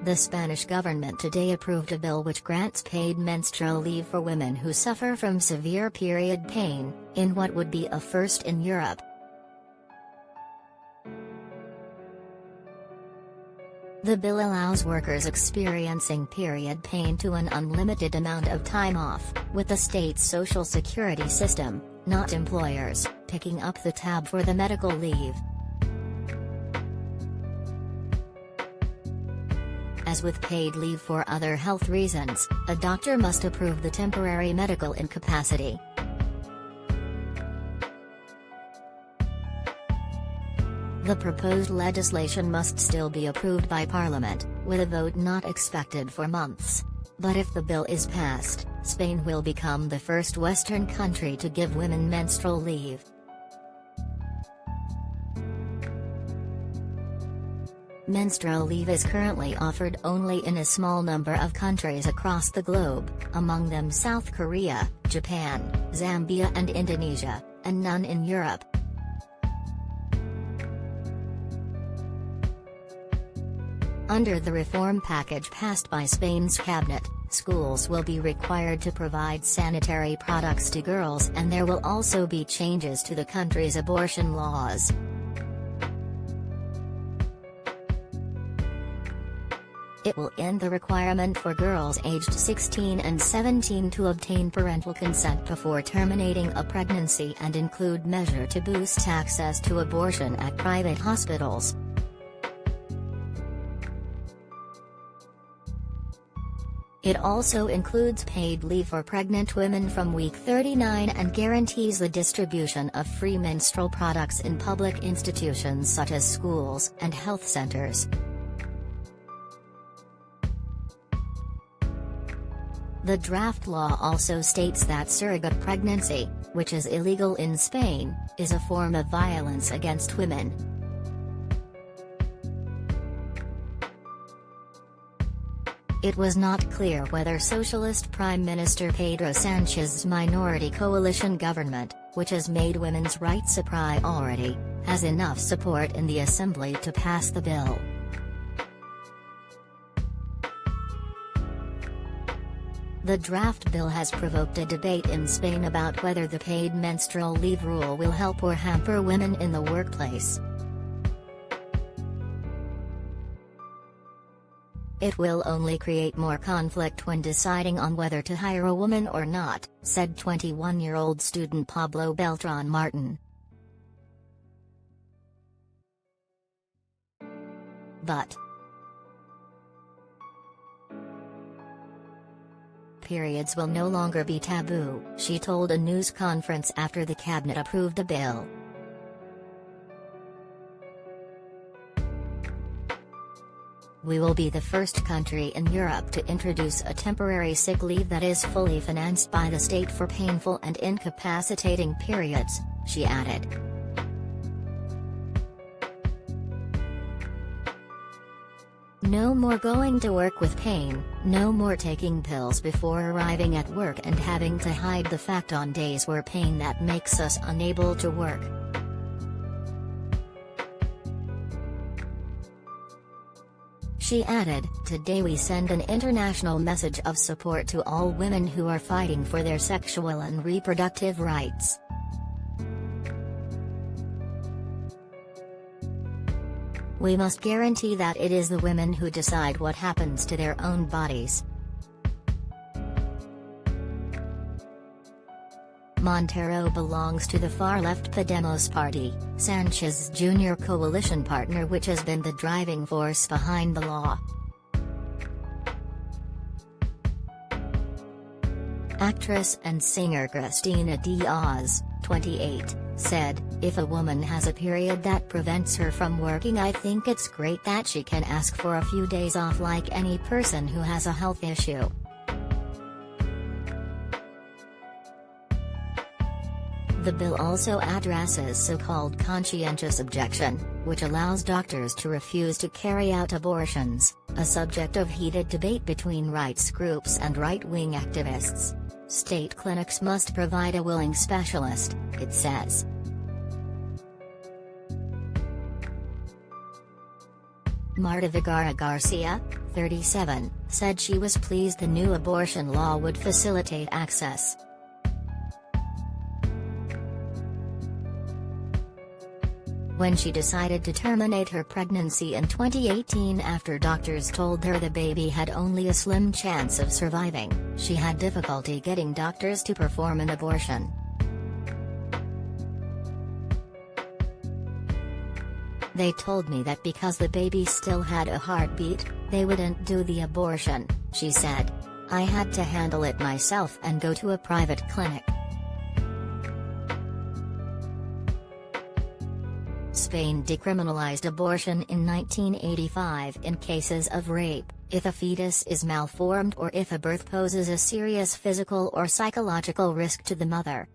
The Spanish government today approved a bill which grants paid menstrual leave for women who suffer from severe period pain, in what would be a first in Europe. The bill allows workers experiencing period pain to an unlimited amount of time off, with the state's social security system, not employers, picking up the tab for the medical leave. As with paid leave for other health reasons, a doctor must approve the temporary medical incapacity. The proposed legislation must still be approved by Parliament, with a vote not expected for months. But if the bill is passed, Spain will become the first Western country to give women menstrual leave. Menstrual leave is currently offered only in a small number of countries across the globe, among them South Korea, Japan, Zambia and Indonesia, and none in Europe. Under the reform package passed by Spain's cabinet, schools will be required to provide sanitary products to girls, and there will also be changes to the country's abortion laws. It will end the requirement for girls aged 16 and 17 to obtain parental consent before terminating a pregnancy and include measures to boost access to abortion at private hospitals. It also includes paid leave for pregnant women from week 39 and guarantees the distribution of free menstrual products in public institutions such as schools and health centers. The draft law also states that surrogate pregnancy, which is illegal in Spain, is a form of violence against women. It was not clear whether Socialist Prime Minister Pedro Sanchez's minority coalition government, which has made women's rights a priority, has enough support in the Assembly to pass the bill. The draft bill has provoked a debate in Spain about whether the paid menstrual leave rule will help or hamper women in the workplace. It will only create more conflict when deciding on whether to hire a woman or not, said 21-year-old student Pablo Beltran Martin. But periods will no longer be taboo, she told a news conference after the cabinet approved the bill. We will be the first country in Europe to introduce a temporary sick leave that is fully financed by the state for painful and incapacitating periods, she added. No more going to work with pain, no more taking pills before arriving at work and having to hide the fact on days where pain that makes us unable to work. She added, "Today we send an international message of support to all women who are fighting for their sexual and reproductive rights." We must guarantee that it is the women who decide what happens to their own bodies. Montero belongs to the far-left Podemos party, Sanchez's junior coalition partner, which has been the driving force behind the law. Actress and singer Cristina Diaz, 28, said, "If a woman has a period that prevents her from working, I think it's great that she can ask for a few days off like any person who has a health issue." The bill also addresses so-called conscientious objection, which allows doctors to refuse to carry out abortions, a subject of heated debate between rights groups and right-wing activists. State clinics must provide a willing specialist, it says. Marta Vergara Garcia, 37, said she was pleased the new abortion law would facilitate access. When she decided to terminate her pregnancy in 2018 after doctors told her the baby had only a slim chance of surviving, she had difficulty getting doctors to perform an abortion. They told me that because the baby still had a heartbeat, they wouldn't do the abortion, she said. I had to handle it myself and go to a private clinic. Spain decriminalized abortion in 1985 in cases of rape, if a fetus is malformed or if a birth poses a serious physical or psychological risk to the mother.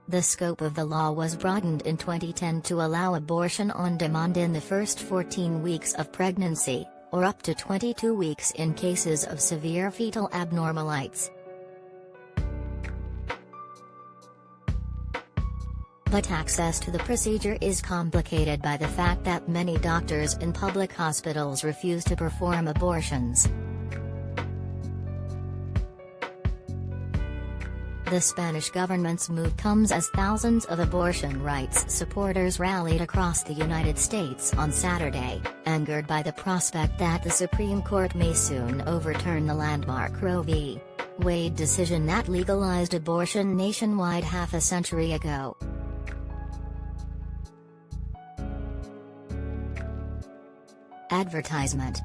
The scope of the law was broadened in 2010 to allow abortion on demand in the first 14 weeks of pregnancy, or up to 22 weeks in cases of severe fetal abnormalities. But access to the procedure is complicated by the fact that many doctors in public hospitals refuse to perform abortions. The Spanish government's move comes as thousands of abortion rights supporters rallied across the United States on Saturday, angered by the prospect that the Supreme Court may soon overturn the landmark Roe v. Wade decision that legalized abortion nationwide half a century ago. Advertisement.